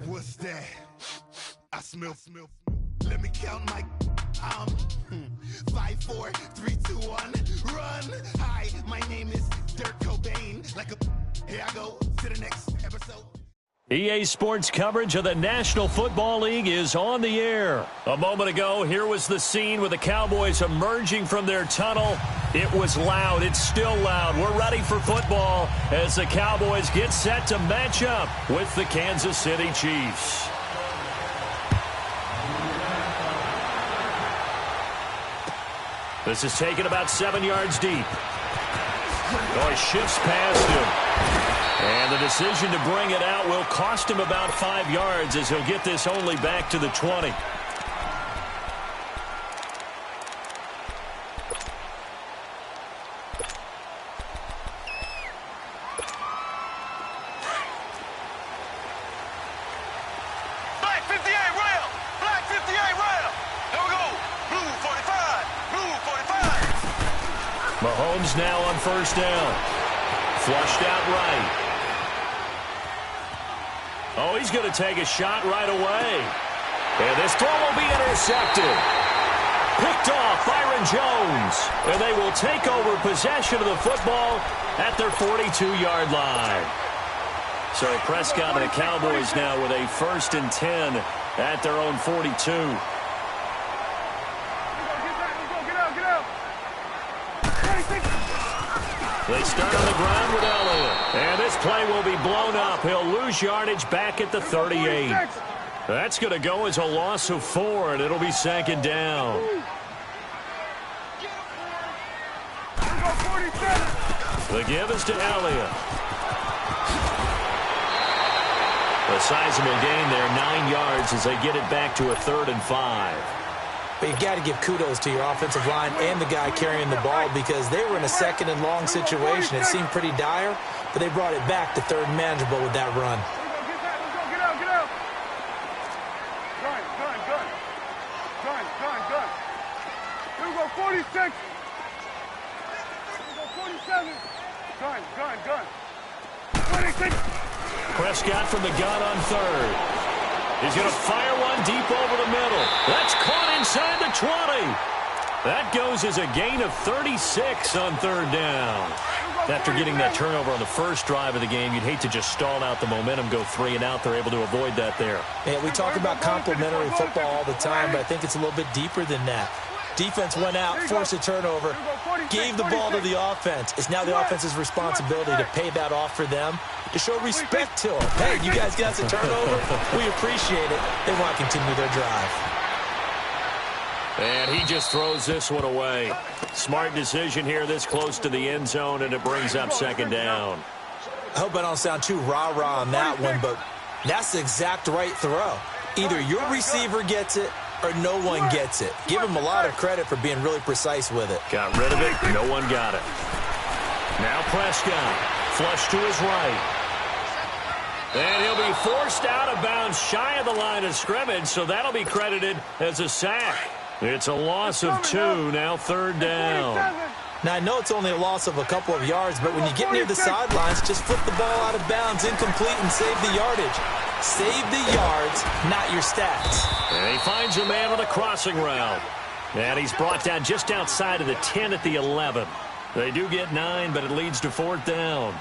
What's that? I smell. Let me count my 5, 4, 3, 2, 1, run. Hi, my name is Dirk Cobain. Here I go to the next episode. EA Sports coverage of the National Football League is on the air. A moment ago, here was the scene with the Cowboys emerging from their tunnel. It was loud. It's still loud. We're ready for football as the Cowboys get set to match up with the Kansas City Chiefs. This is taken about 7 yards deep. Oh, he shifts past him. And the decision to bring it out will cost him about 5 yards as he'll get this only back to the 20. Black 58 rail! Black 58 rail! There we go! Blue 45! Blue 45! Mahomes now on first down. Flushed out right. Oh, he's going to take a shot right away. And this throw will be intercepted. Picked off Byron Jones. And they will take over possession of the football at their 42-yard line. So Prescott and the Cowboys now with a 1st and 10 at their own 42. They start on the ground with Elliott. And this play will be blown up. He'll lose yardage back at the 38. That's going to go as a loss of 4, and it'll be 2nd down. The give is to Elliott. A sizable gain there, 9 yards as they get it back to a 3rd and 5. But you've got to give kudos to your offensive line and the guy carrying the ball because they were in a 2nd and long situation. It seemed pretty dire, but they brought it back to 3rd and manageable with that run. Get out. Gun. Here we go, 46. Here we go, 47. Gun. 26. Prescott from the gun on 3rd. He's going to fire one deep over the middle. That's caught inside the 20. That goes as a gain of 36 on 3rd down. After getting that turnover on the first drive of the game, you'd hate to just stall out the momentum, go 3 and out. They're able to avoid that there. Yeah, we talk about complementary football all the time, but I think it's a little bit deeper than that. Defense went out, forced a turnover, gave the ball to the offense. It's now the offense's responsibility to pay that off for them, to show respect to them. Hey, you guys got the turnover? We appreciate it. They want to continue their drive. And he just throws this one away. Smart decision here this close to the end zone, and it brings up 2nd down. I hope I don't sound too rah-rah on that one, but that's the exact right throw. Either your receiver gets it or no one gets it. Give him a lot of credit for being really precise with it. Got rid of it. No one got it. Now Prescott. Flush to his right. And he'll be forced out of bounds shy of the line of scrimmage, so that'll be credited as a sack. It's a loss of 2, now 3rd down. Now, I know it's only a loss of a couple of yards, but when you get near the sidelines, just flip the ball out of bounds, incomplete, and save the yardage. Save the yards, not your stats. And he finds a man on a crossing route. And he's brought down just outside of the 10 at the 11. They do get 9, but it leads to 4th down.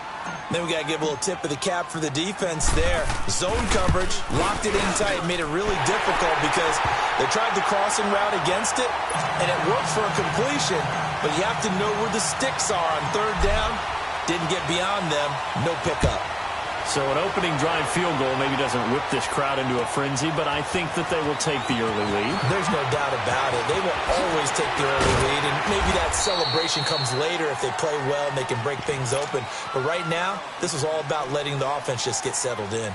Then we got to give a little tip of the cap for the defense there. Zone coverage, locked it in tight, made it really difficult because they tried the crossing route against it, and it worked for a completion, but you have to know where the sticks are on 3rd down. Didn't get beyond them, no pickup. So an opening drive field goal maybe doesn't whip this crowd into a frenzy, but I think that they will take the early lead. There's no doubt about it. They will always take the early lead, and maybe that celebration comes later if they play well and they can break things open. But right now, this is all about letting the offense just get settled in.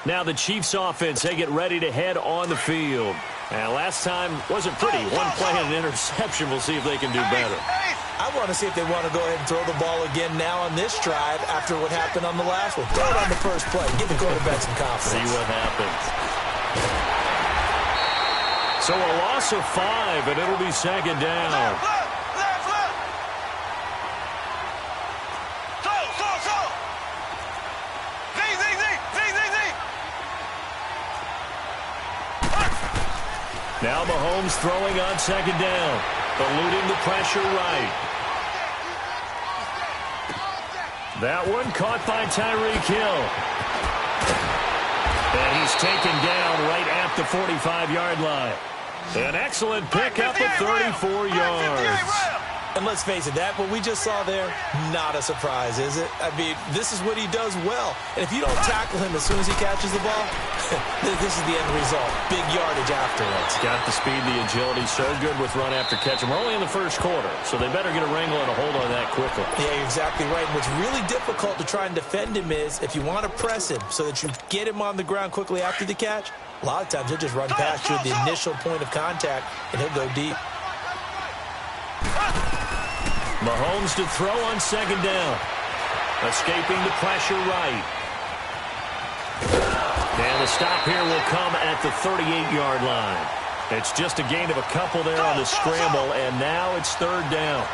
Now the Chiefs offense, they get ready to head on the field. And last time wasn't pretty. One play and an interception. We'll see if they can do better. I want to see if they want to go ahead and throw the ball again now on this drive after what happened on the last one. Throw it on the first play. Give the quarterback some confidence. See what happens. So a loss of 5, and it'll be 2nd down. Now Mahomes throwing on second down. Eluding the pressure right. That one caught by Tyreek Hill. And he's taken down right at the 45-yard line. An excellent pickup of 34 yards. And let's face it, that what we just saw there, not a surprise, is it? I mean, this is what he does well. And if you don't tackle him as soon as he catches the ball, this is the end result. Big yardage afterwards. Got the speed, the agility, so good with run after catch. And we're only in the first quarter, so they better get a wrangle and a hold on that quickly. Yeah, you're exactly right. And what's really difficult to try and defend him is if you want to press him so that you get him on the ground quickly after the catch, a lot of times he'll just run past you at the initial point of contact, and he'll go deep. Mahomes to throw on second down. Escaping the pressure right. And the stop here will come at the 38-yard line. It's just a gain of a couple there on the scramble, and now it's third down.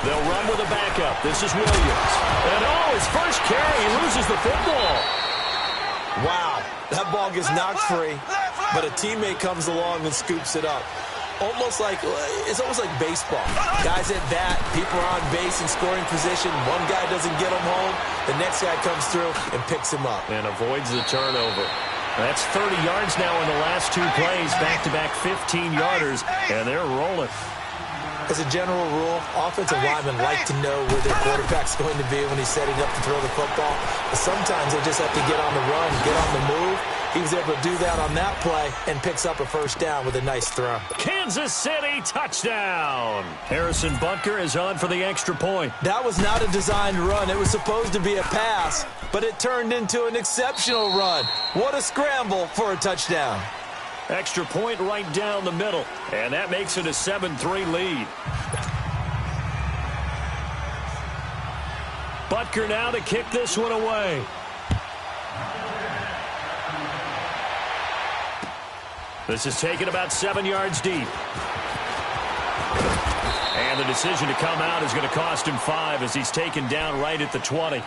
They'll run with a backup. This is Williams. And his first carry, he loses the football. Wow, that ball gets knocked free, but a teammate comes along and scoops it up. It's almost like baseball. Guys at bat, people are on base in scoring position. One guy doesn't get him home. The next guy comes through and picks him up. And avoids the turnover. That's 30 yards now in the last two plays. Back-to-back 15-yarders, and they're rolling. As a general rule, offensive linemen like to know where their quarterback's going to be when he's setting up to throw the football. But sometimes they just have to get on the run, get on the move. He was able to do that on that play and picks up a first down with a nice throw. Kansas City touchdown. Harrison Butker is on for the extra point. That was not a designed run. It was supposed to be a pass, but it turned into an exceptional run. What a scramble for a touchdown. Extra point right down the middle, and that makes it a 7-3 lead. Butker now to kick this one away. This is taken about 7 yards deep. And the decision to come out is going to cost him 5 as he's taken down right at the 20.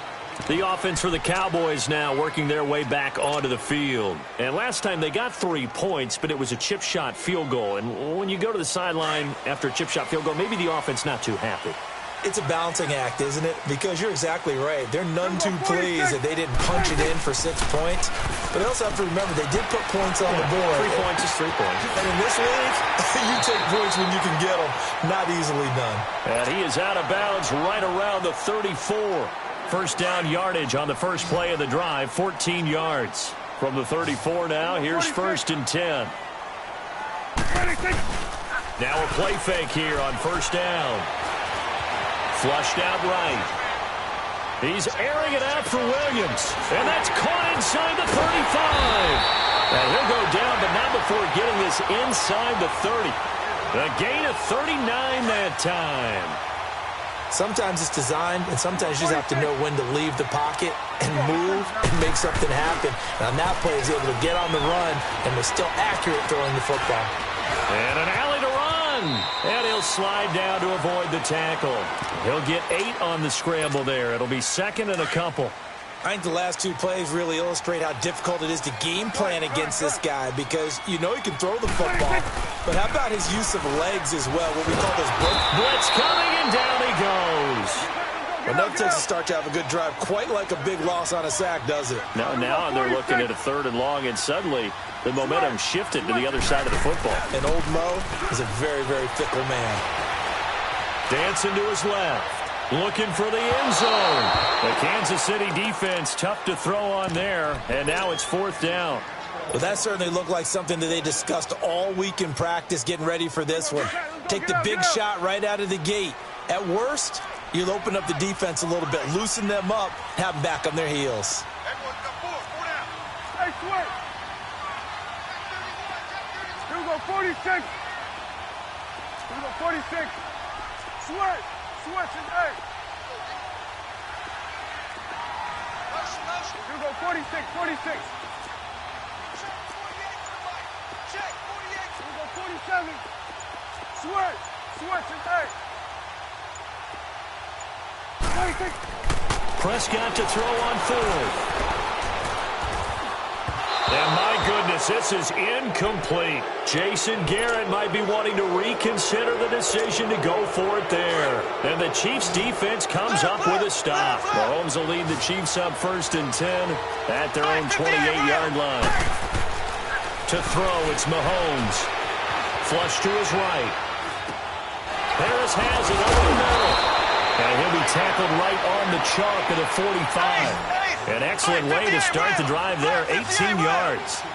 The offense for the Cowboys now working their way back onto the field. And last time they got 3 points, but it was a chip shot field goal. And when you go to the sideline after a chip shot field goal, maybe the offense not too happy. It's a balancing act, isn't it? Because you're exactly right. They're none too pleased that they didn't punch it in for 6 points. But they also have to remember they did put points on the board. 3 points is 3 points. And in this league, you take points when you can get them. Not easily done. And he is out of bounds right around the 34. First down yardage on the first play of the drive, 14 yards. From the 34 now, here's 1st and 10. Now a play fake here on first down. Flushed out right. He's airing it out for Williams. And that's caught inside the 35. And he'll go down, but not before getting this inside the 30. A gain of 39 that time. Sometimes it's designed, and sometimes you just have to know when to leave the pocket and move and make something happen. And on that play, he's able to get on the run and was still accurate throwing the football. And an alley to run. And he'll slide down to avoid the tackle. He'll get 8 on the scramble there. It'll be 2nd and a couple. I think the last 2 plays really illustrate how difficult it is to game plan against this guy because you know he can throw the football, but how about his use of legs as well, what we call those blitz coming, and down he goes. Well, that takes a start to have a good drive, quite like a big loss on a sack, does it? Now they're looking at a 3rd and long, and suddenly the momentum shifted to the other side of the football. And old Mo is a very, very fickle man. Dancing to his left. Looking for the end zone. The Kansas City defense tough to throw on there, and now it's 4th down. Well, that certainly looked like something that they discussed all week in practice getting ready for this one. Take the big shot right out of the gate. At worst, you'll open up the defense a little bit, loosen them up, have them back on their heels. Hey, switch. Here we go, 46. Here we go, 46. Switch. Switch and 8. Here we go, 46, 46. Check, 48. Here we go, 47. Switch and 8. 46. Prescott to throw on fourth. And my goodness, this is incomplete. Jason Garrett might be wanting to reconsider the decision to go for it there. And the Chiefs defense comes up with a stop. Mahomes will lead the Chiefs up 1st and 10 at their own 28-yard line. To throw, it's Mahomes. Flush to his right. Harris has it over the middle. And he'll be tackled right on the chalk of the 45. An excellent way to start the drive there, 18 yards.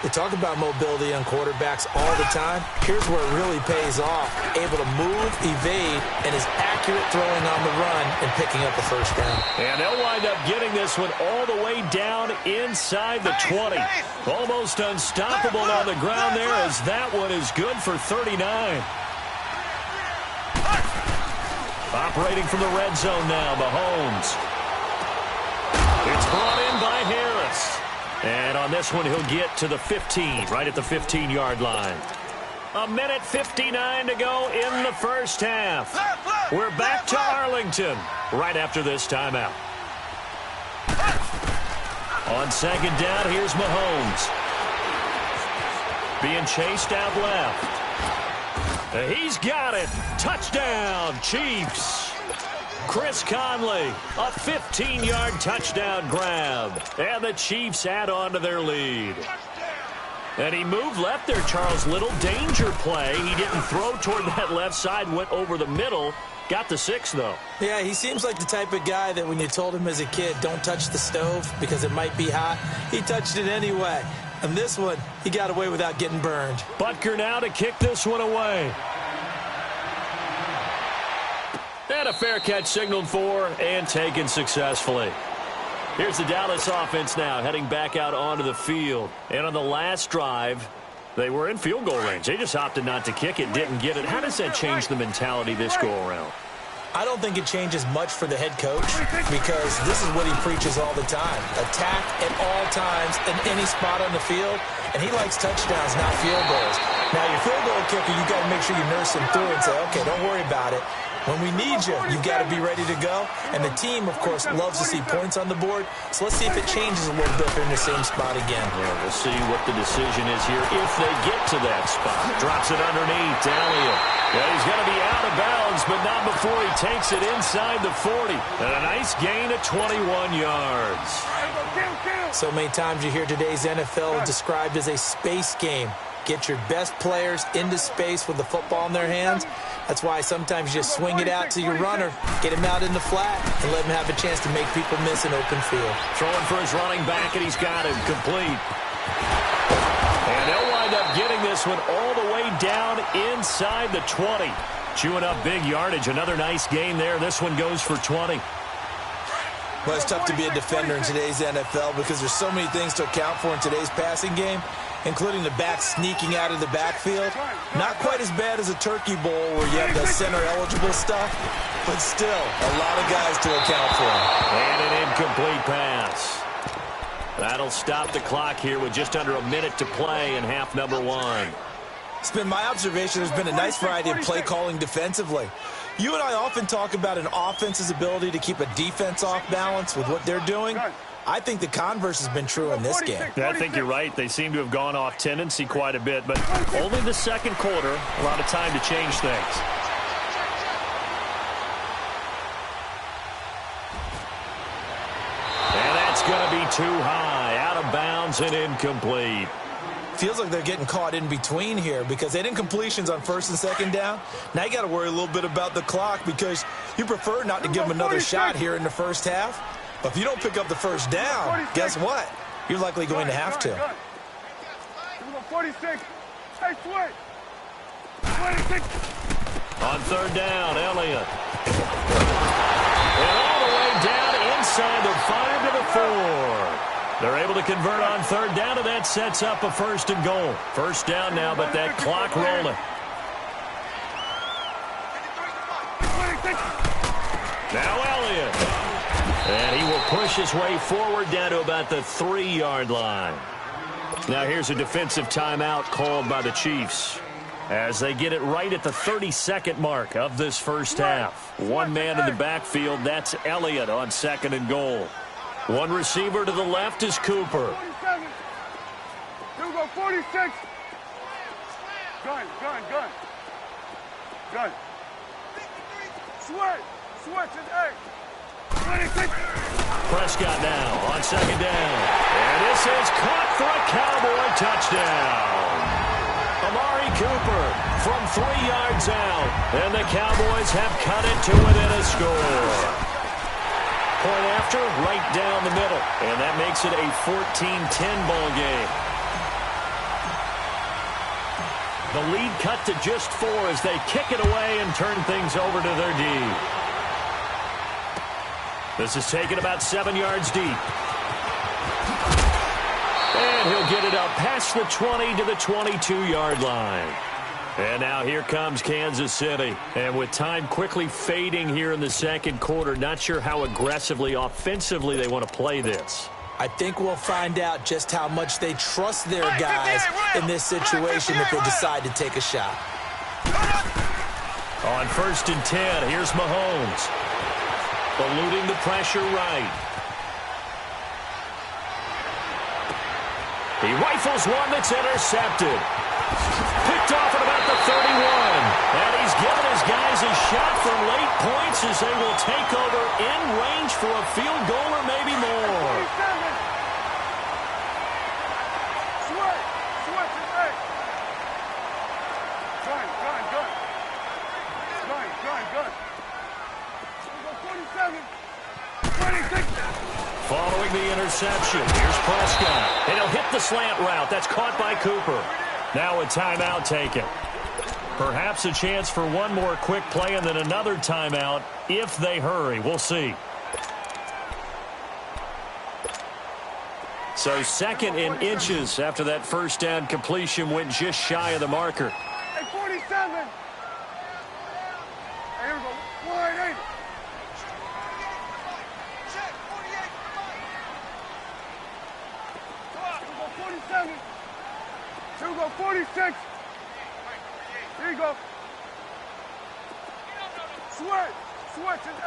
They talk about mobility on quarterbacks all the time. Here's where it really pays off. Able to move, evade, and is accurate throwing on the run and picking up a first down. And they'll wind up getting this one all the way down inside the 20. Almost unstoppable on the ground there as that one is good for 39. Operating from the red zone now, Mahomes. It's brought in by Harris. And on this one, he'll get to the 15, right at the 15-yard line. 1:59 to go in the first half. We're back to Arlington right after this timeout. On second down, here's Mahomes. Being chased out left. He's got it. Touchdown, Chiefs. Chris Conley, a 15-yard touchdown grab. And the Chiefs add on to their lead. And he moved left there, Charles. Little danger play. He didn't throw toward that left side, went over the middle. Got the 6, though. Yeah, he seems like the type of guy that when you told him as a kid, don't touch the stove because it might be hot, he touched it anyway. And this one, he got away without getting burned. Butker now to kick this one away. And a fair catch signaled for and taken successfully. Here's the Dallas offense now heading back out onto the field. And on the last drive, they were in field goal range. They just opted not to kick it, didn't get it. How does that change the mentality this go-around? I don't think it changes much for the head coach because this is what he preaches all the time. Attack at all times in any spot on the field, and he likes touchdowns, not field goals. Now, your field goal kicker, you got to make sure you nurse him through and say, okay, don't worry about it. When we need you, you've got to be ready to go. And the team, of course, loves to see points on the board. So let's see if it changes a little bit if they're in the same spot again. Yeah, we'll see what the decision is here if they get to that spot. Drops it underneath. Elliott. Yeah, he's going to be out of bounds, but not before he takes it inside the 40. And a nice gain of 21 yards. So many times you hear today's NFL described as a space game. Get your best players into space with the football in their hands. That's why sometimes you just swing it out to your runner, get him out in the flat, and let him have a chance to make people miss an open field. Throwing for his running back, and he's got him complete. And they'll wind up getting this one all the way down inside the 20. Chewing up big yardage. Another nice gain there. This one goes for 20. Well, it's tough to be a defender in today's NFL because there's so many things to account for in today's passing game, including the back sneaking out of the backfield. Not quite as bad as a turkey bowl where you have the center-eligible stuff, but still a lot of guys to account for. And an incomplete pass. That'll stop the clock here with just under a minute to play in half number 1. It's been my observation there's been a nice variety of play calling defensively. You and I often talk about an offense's ability to keep a defense off balance with what they're doing. I think the converse has been true in this game. I think you're right. They seem to have gone off tendency quite a bit, but only the second quarter, a lot of time to change things. And that's going to be too high, out of bounds and incomplete. Feels like they're getting caught in between here because they did incompletions on first and second down. Now you got to worry a little bit about the clock because you prefer not to give them another shot here in the first half. But if you don't pick up the first down, guess what? You're likely going to have to. 46. Hey, switch. 26. On third down, Elliott. And all the way down inside the 5 to the 4. They're able to convert on third down, and that sets up a first and goal. First down now, but that clock rolling. Now Elliott. And he will push his way forward down to about the 3-yard line. Now here's a defensive timeout called by the Chiefs. as they get it right at the 32nd mark of this first half. One man in the backfield, that's Elliott on 2nd and goal. One receiver to the left is Cooper. 47. Here we go, 46. Gun. Switch is 8. 26. Prescott now on 2nd down. And this is caught for a Cowboy touchdown. Amari Cooper from 3 yards out. And the Cowboys have cut it to within a score. Point after, right down the middle. And that makes it a 14-10 ball game. The lead cut to just 4 as they kick it away and turn things over to their D. This is taken about 7 yards deep. And he'll get it up past the 20 to the 22-yard line. And now here comes Kansas City. And with time quickly fading here in the second quarter, not sure how aggressively, offensively they want to play this. I think we'll find out just how much they trust their guys in this situation if they decide to take a shot. On 1st and 10, here's Mahomes. Eluding the pressure right. He rifles one that's intercepted. Picked off at about the 31. And he's given his guys a shot for late points as they will take over in range for a field goal or maybe more. Switch is 8. Gun. 47. 26. Following the interception, here's Prescott. And he'll hit the slant route. That's caught by Cooper. Now a timeout taken. Perhaps a chance for one more quick play and then another timeout if they hurry. We'll see. So 2nd and inches after that first down completion went just shy of the marker. Hey, 47. Hey, here we go. 180. Check, 48. Here we go, 47. Here we go, 46. Here you go. Switch is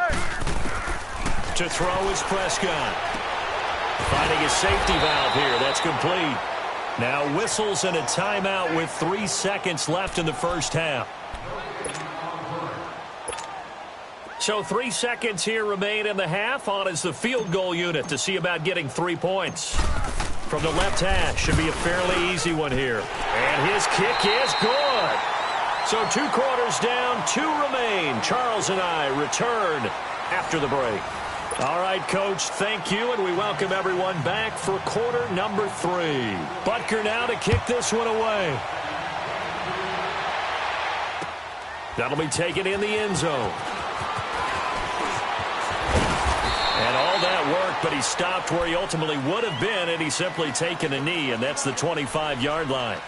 8. To throw is Prescott. Finding a safety valve here. That's complete. Now whistles and a timeout with 3 seconds left in the first half. So 3 seconds here remain in the half. On is the field goal unit to see about getting 3 points. From the left hash, should be a fairly easy one here. And his kick is good. So 2 quarters down, 2 remain. Charles and I return after the break. All right, Coach, thank you, and we welcome everyone back for quarter number 3. Butker now to kick this one away. That'll be taken in the end zone. And all that worked, but he stopped where he ultimately would have been, and he's simply taken a knee, and that's the 25-yard line.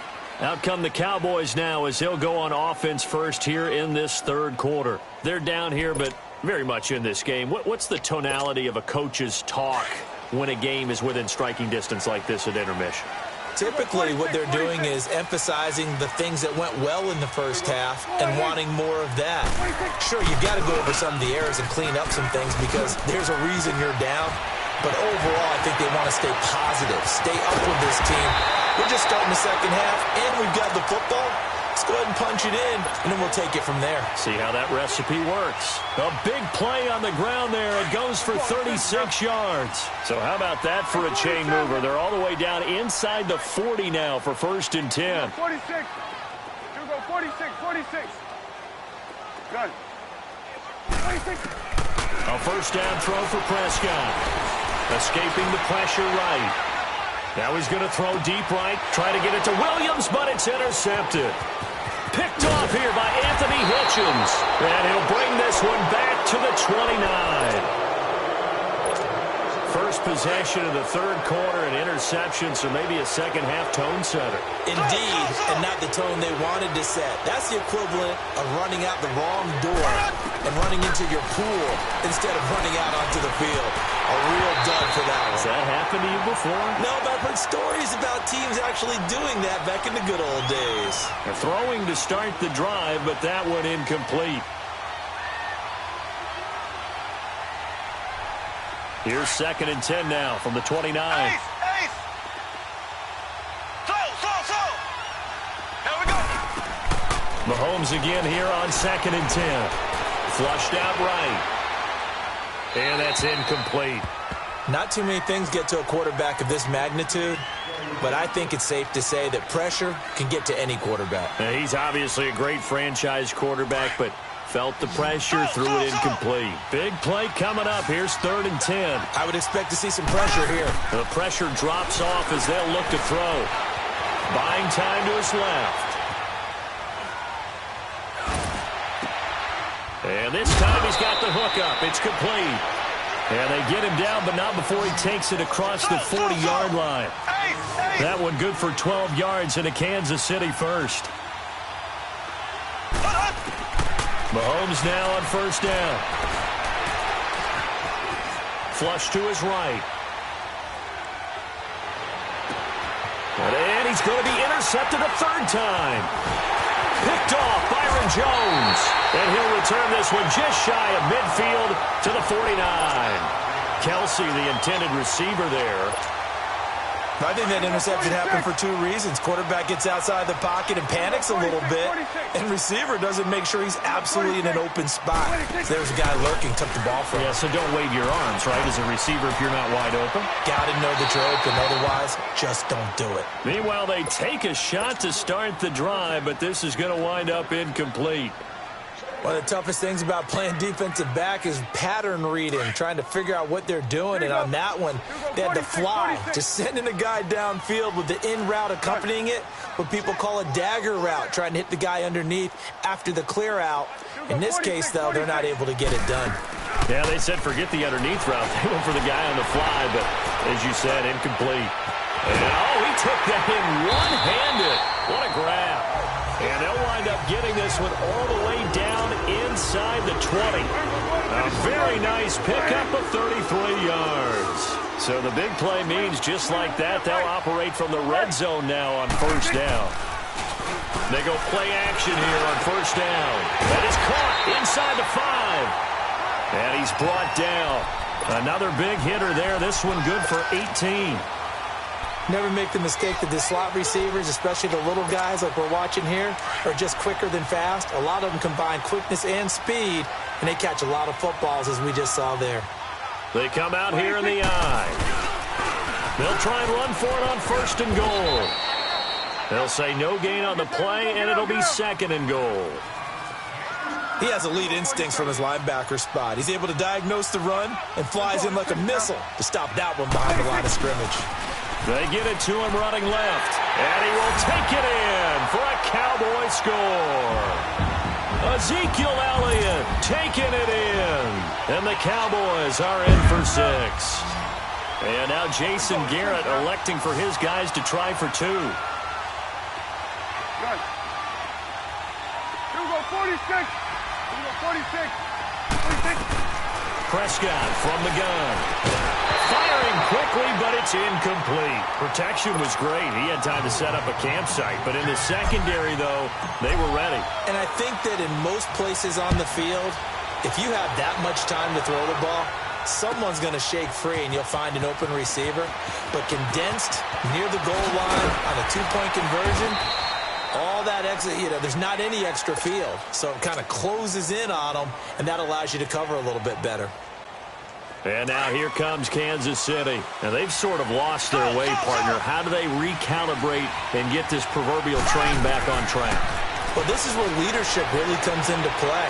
Out come the Cowboys now as they'll go on offense first here in this third quarter. They're down here, but very much in this game. What's the tonality of a coach's talk when a game is within striking distance like this at intermission? Typically, what they're doing is emphasizing the things that went well in the first half and wanting more of that. Sure, you've got to go over some of the errors and clean up some things because there's a reason you're down. But overall, I think they want to stay positive, stay up with this team. We're just starting the second half, and we've got the football. Let's go ahead and punch it in, and then we'll take it from there. See how that recipe works. A big play on the ground there. It goes for 36 yards. So how about that for a chain mover? They're all the way down inside the 40 now for 1st and 10. 46. Here we go, 46. Good. 26. A first down throw for Prescott. Escaping the pressure right. Now he's going to throw deep right. Try to get it to Williams, but it's intercepted. Picked off here by Anthony Hitchens. And he'll bring this one back to the 29. First possession in the third quarter, an interception, so maybe a second-half tone setter. Indeed, and not the tone they wanted to set. That's the equivalent of running out the wrong door and running into your pool instead of running out onto the field. A real dud for that one. Has that happened to you before? No, but I've heard stories about teams actually doing that back in the good old days. They're throwing to start the drive, but that one incomplete. Here's 2nd and 10 now from the 29. Ace! Slow! Here we go! Mahomes again here on 2nd and 10. Flushed out right. And that's incomplete. Not too many things get to a quarterback of this magnitude, but I think it's safe to say that pressure can get to any quarterback. Now, he's obviously a great franchise quarterback, but felt the pressure, threw it incomplete. Big play coming up. Here's 3rd and 10. I would expect to see some pressure here. The pressure drops off as they'll look to throw. Buying time to his left. And this time he's got the hook up. It's complete. And they get him down, but not before he takes it across the 40-yard line. That one good for 12 yards and a Kansas City first. Mahomes now on 1st down. Flush to his right. And he's going to be intercepted a 3rd time. Picked off Byron Jones. And he'll return this one just shy of midfield to the 49. Kelsey, the intended receiver there. I think that interception happened for 2 reasons. Quarterback gets outside the pocket and panics a little bit, and receiver doesn't make sure he's absolutely in an open spot. So there's a guy lurking, took the ball from him. Yeah, so don't wave your arms, right, as a receiver if you're not wide open. Got to know that you're open. Otherwise, just don't do it. Meanwhile, they take a shot to start the drive, but this is going to wind up incomplete. One of the toughest things about playing defensive back is pattern reading, trying to figure out what they're doing. And on that one, they had to fly, just sending a guy downfield with the in route accompanying it, what people call a dagger route, trying to hit the guy underneath after the clear out. In this case, though, they're not able to get it done. Yeah, they said forget the underneath route. They went for the guy on the fly, but as you said, incomplete. And, he took that in one-handed. What a grab. And they'll wind up getting this one all the way down inside the 20. A very nice pickup of 33 yards. So the big play means just like that, they'll operate from the red zone now on 1st down. They go play action here on 1st down. That is caught inside the 5. And he's brought down. Another big hitter there. This one good for 18. Never make the mistake that the slot receivers, especially the little guys like we're watching here, are just quicker than fast. A lot of them combine quickness and speed, and they catch a lot of footballs, as we just saw there. They come out here in the eye. They'll try and run for it on 1st and goal. They'll say no gain on the play, and it'll be 2nd and goal. He has elite instincts from his linebacker spot. He's able to diagnose the run and flies in like a missile to stop that one behind the line of scrimmage. They get it to him running left, and he will take it in for a Cowboy score. Ezekiel Elliott taking it in, and the Cowboys are in for 6. And now Jason Garrett electing for his guys to try for 2. Here we go, 46. Here we go, 46. 46. Prescott from the gun. Firing quickly, but it's incomplete. Protection was great. He had time to set up a campsite. But in the secondary, though, they were ready. And I think that in most places on the field, if you have that much time to throw the ball, someone's going to shake free and you'll find an open receiver. But condensed near the goal line on a 2-point conversion, all that extra, there's not any extra field. So it kind of closes in on them, and that allows you to cover a little bit better. And now here comes Kansas City. And they've sort of lost their way, partner. How do they recalibrate and get this proverbial train back on track? Well, this is where leadership really comes into play.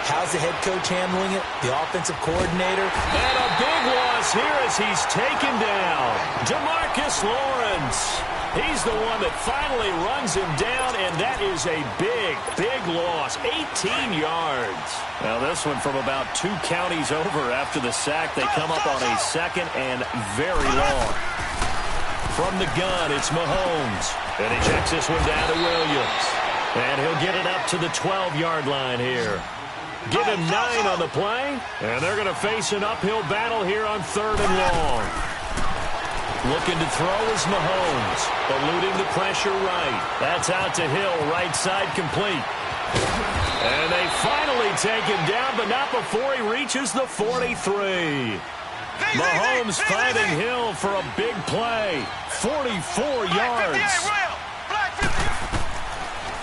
How's the head coach handling it? The offensive coordinator? And a big loss here as he's taken down. DeMarcus Lawrence. He's the one that finally runs him down, and that is a big, big loss. 18 yards. Now this one from about 2 counties over after the sack. They come up on a second and very long. From the gun, it's Mahomes. And he checks this one down to Williams. And he'll get it up to the 12-yard line here. Give him 9 on the play. And they're going to face an uphill battle here on 3rd and long. Looking to throw is Mahomes. Eluding the pressure right. That's out to Hill, right side complete. And they finally take him down, but not before he reaches the 43. Mahomes finding Hill for a big play. 44 yards.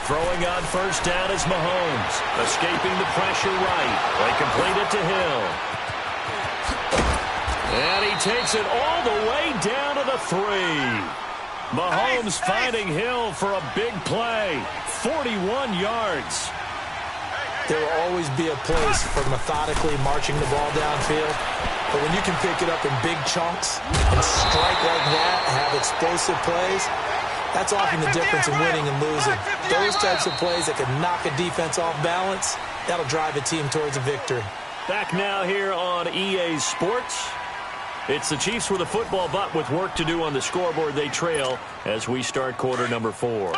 Throwing on 1st down is Mahomes. Escaping the pressure right. They complete it to Hill. And he takes it all the way down to the 3. Mahomes finding Hill for a big play. 41 yards. There will always be a place for methodically marching the ball downfield. But when you can pick it up in big chunks and strike like that, have explosive plays, that's often the difference in winning and losing. Those types of plays that can knock a defense off balance, that'll drive a team towards a victory. Back now here on EA Sports. It's the Chiefs with a football, but with work to do on the scoreboard. They trail as we start quarter number 4.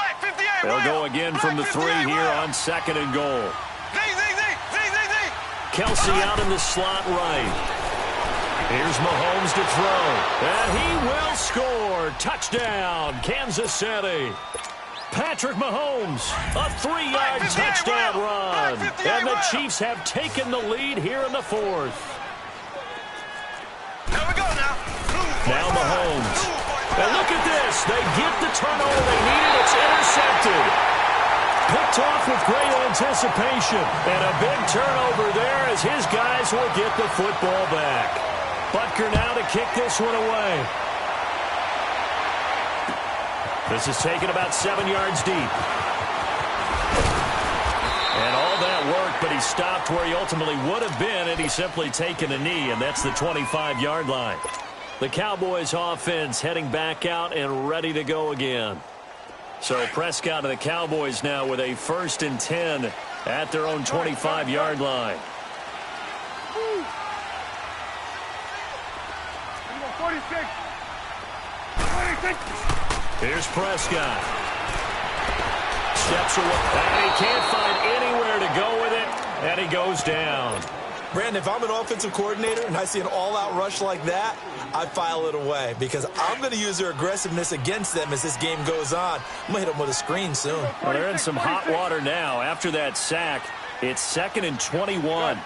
They'll go again from the 3 here on 2nd and goal. Kelsey out in the slot right. Here's Mahomes to throw. And he will score. Touchdown, Kansas City. Patrick Mahomes, a 3-yard touchdown run. And the Chiefs have taken the lead here in the 4th. Now Mahomes. And look at this. They get the turnover they needed. It's intercepted. Picked off with great anticipation. And a big turnover there as his guys will get the football back. Butker now to kick this one away. This is taken about 7 yards deep. And all that work, but he stopped where he ultimately would have been had he simply taken a knee, and that's the 25-yard line. The Cowboys offense heading back out and ready to go again. So Prescott and the Cowboys now with a 1st and 10 at their own 25-yard line. 46. Here's Prescott. Steps away, and he can't find anywhere to go with it, and he goes down. Brandon, if I'm an offensive coordinator and I see an all-out rush like that, I file it away because I'm going to use their aggressiveness against them as this game goes on. I'm going to hit them with a screen soon. Well, they're in some hot water now. After that sack, it's 2nd and 21.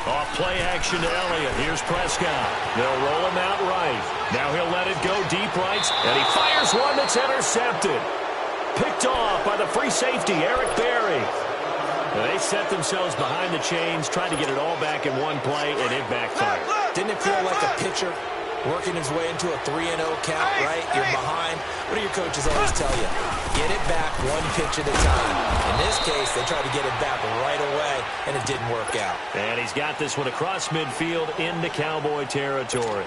Off play action to Elliott. Here's Prescott. They'll roll him out right. Now he'll let it go deep right, and he fires one that's intercepted. Picked off by the free safety, Eric Berry. Now they set themselves behind the chains, tried to get it all back in one play, and it backfired. Didn't it feel like a pitcher working his way into a 3-0 count, right? You're behind. What do your coaches always tell you? Get it back one pitch at a time. In this case, they tried to get it back right away, and it didn't work out. And he's got this one across midfield into Cowboy territory.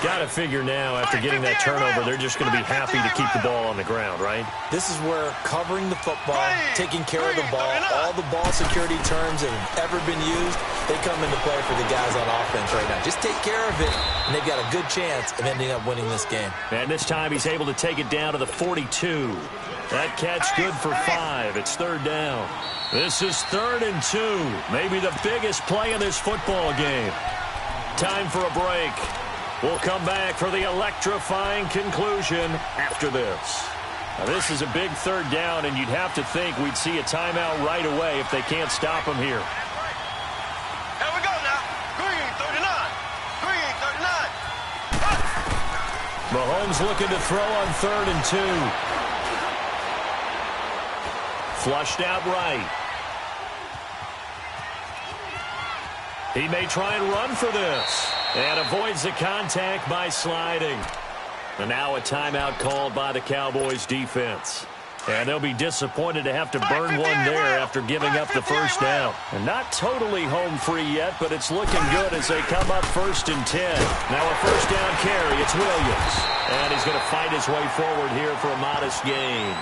Got to figure now, after getting that turnover, they're just going to be happy to keep the ball on the ground, right? This is where covering the football, taking care of the ball, all the ball security terms that have ever been used, they come into play for the guys on offense right now. Just take care of it, and they've got a good chance of ending up winning this game. And this time he's able to take it down to the 42. That catch good for 5. It's 3rd down. This is 3rd and 2. Maybe the biggest play in this football game. Time for a break. We'll come back for the electrifying conclusion after this. Now, this is a big 3rd down, and you'd have to think we'd see a timeout right away if they can't stop him here. Here we go now. Green 39. Green 39. Mahomes looking to throw on 3rd and 2. Flushed out right. He may try and run for this. And avoids the contact by sliding. And now a timeout called by the Cowboys defense. And they'll be disappointed to have to burn one there after giving up the first down. And not totally home free yet, but it's looking good as they come up 1st and 10. Now a first down carry. It's Williams. And he's going to fight his way forward here for a modest gain.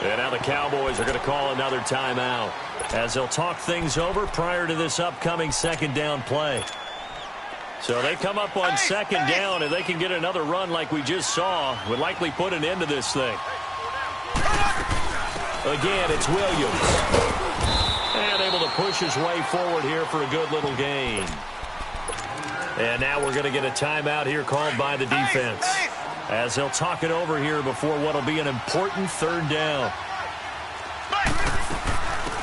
And now the Cowboys are going to call another timeout as they'll talk things over prior to this upcoming second down play. So they come up on second down, and they can get another run like we just saw. Would likely put an end to this thing. Again, it's Williams. And able to push his way forward here for a good little gain. And now we're going to get a timeout here called by the defense, as they'll talk it over here before what will be an important third down.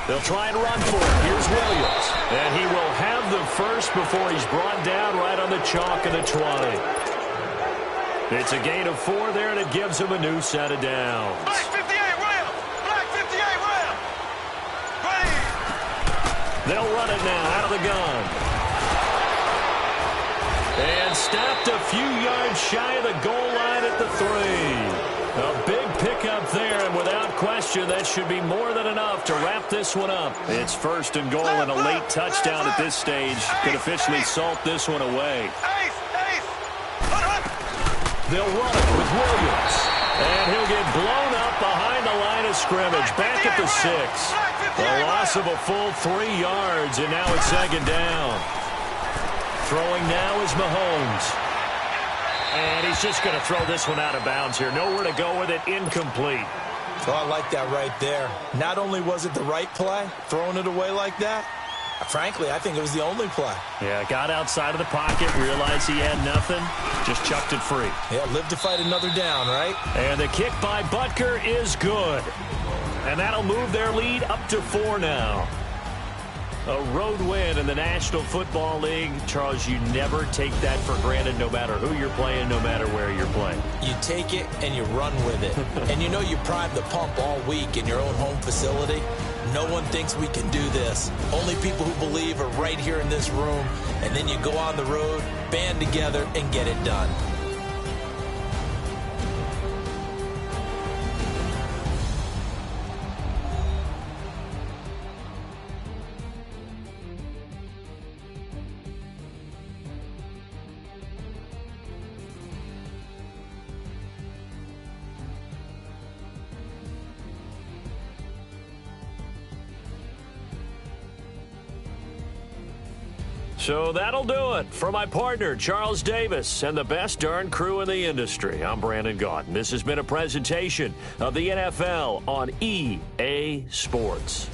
They'll try and run for it. Here's Williams. And he will have the first before he's brought down right on the chalk of the 20. It's a gain of 4 there, and it gives him a new set of downs. Black 58 rail! Black 58 rail! Ready! They'll run it now out of the gun. And stopped a few yards shy of the goal line at the 3. A big pickup there, and without question, that should be more than enough to wrap this one up. It's 1st and goal, and a late touchdown at this stage could officially salt this one away. They'll run it with Williams. And he'll get blown up behind the line of scrimmage. Back at the 6. A loss of a full 3 yards, and now it's second down. Throwing now is Mahomes. And he's just going to throw this one out of bounds here. Nowhere to go with it. Incomplete. So I like that right there. Not only was it the right play, throwing it away like that, frankly, I think it was the only play. Yeah, got outside of the pocket, realized he had nothing, just chucked it free. Yeah, live to fight another down, right? And the kick by Butker is good. And that'll move their lead up to 4 now. A road win in the National Football League. Charles, you never take that for granted no matter who you're playing, no matter where you're playing. You take it and you run with it. And you know you prime the pump all week in your own home facility. No one thinks we can do this. Only people who believe are right here in this room. And then you go on the road, band together, and get it done. So that'll do it for my partner, Charles Davis, and the best darn crew in the industry. I'm Brandon Gaudin. This has been a presentation of the NFL on EA Sports.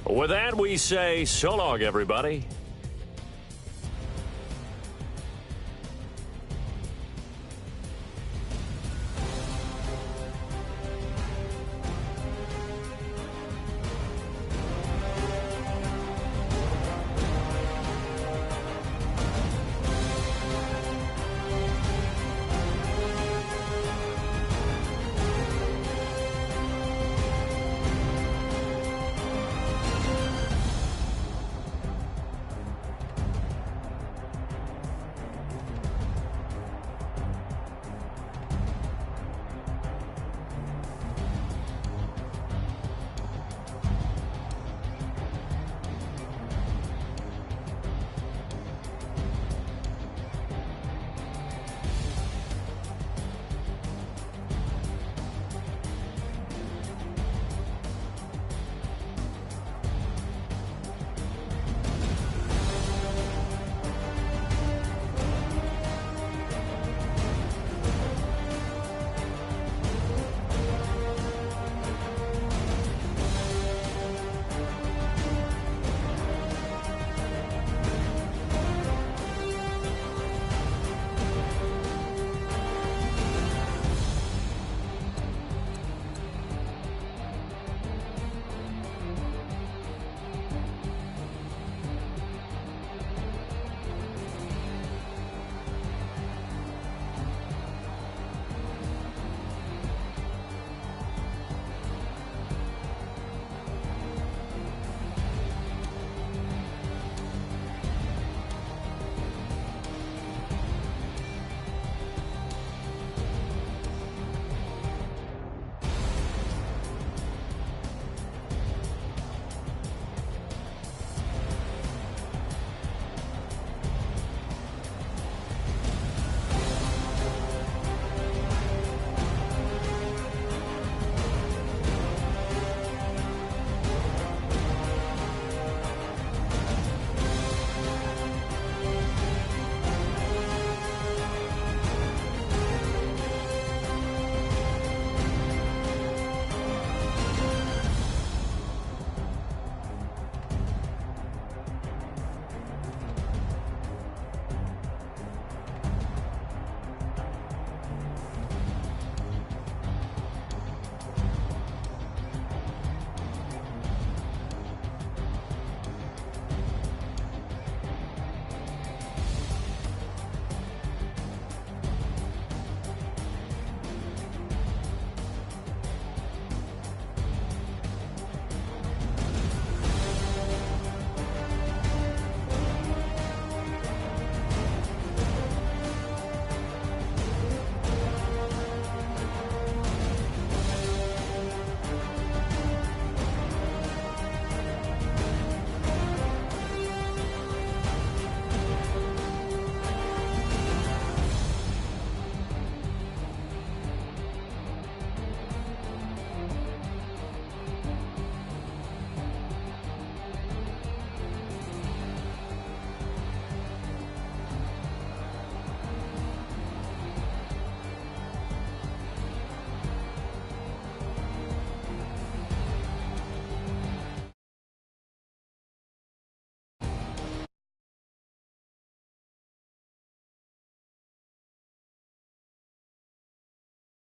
With that, we say so long, everybody.